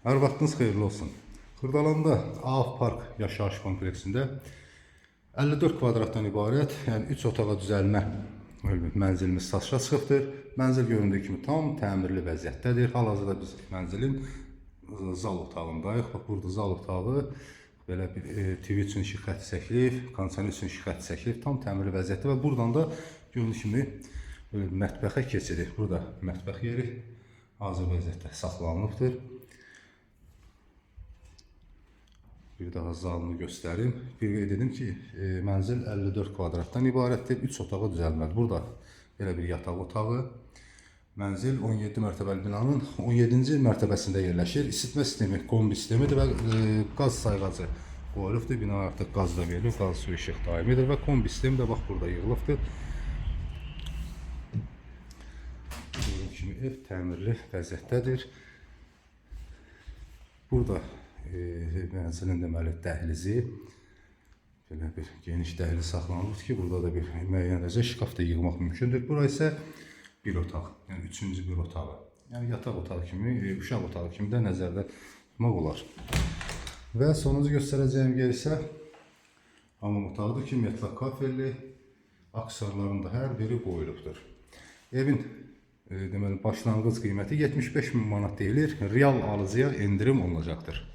Hər vaxtınız xeyirli olsun. Xırdalanda Ağ Park yaşayış kompleksində 54 kvadratdan ibarət, yəni 3 otağa düzəlmə mənzilimiz satışa çıxıbdır. Mənzil göründüyü kimi tam təmirli vəziyyətdədir. Hal-hazırda biz mənzilin zal otağındayıq. Bax, burada zal otağı, belə bir TV üçün işıq xətti çəkilib, kondisioner üçün işıq xətti çəkilib, tam təmirli vəziyyətdə və buradan da göründüyü kimi böyle mətbəxə keçirik. Burada mətbəx yeri hazır vəziyyətdə saxlanılıbdır. Bir daha zalını göstərim. Bir qeyd edim ki, mənzil 54 kvadratdan ibarətdir. 3 otağa düzəlməlidir. Burada belə bir yataq otağı. Mənzil 17 mərtəbəli binanın 17-ci mərtəbəsində yerləşir. İsitmə sistemi kombi sistemidir və qaz sayğacı qoyulubdur. Bina artıq qaz da verilir. Qaz, su, işıq daimidir və kombi sistemi də bax burada yığılıbdır. Gördüyünüz kimi ev təmirli vəziyyətdədir. Burada mənzilin deməli dəhlizi, belə bir geniş dəhliz saxlanılıb ki, burada da bir müəyyən dərəcə şkaf da yığmaq mümkündür. Bura isə bir otaq, yəni üçüncü bir otağı. Yəni yataq otağı kimi, uşaq otağı kimi də nəzərdə tutmaq olar. Və sonuncu göstərəcəyim yer isə hamam otağıdır ki, mütləq kafelli, aksessuarlarında hər biri qoyulubdur. Evin deməli başlanğıc qiyməti 75.000 manat deyilir. Real alıcıya endirim olunacaqdır.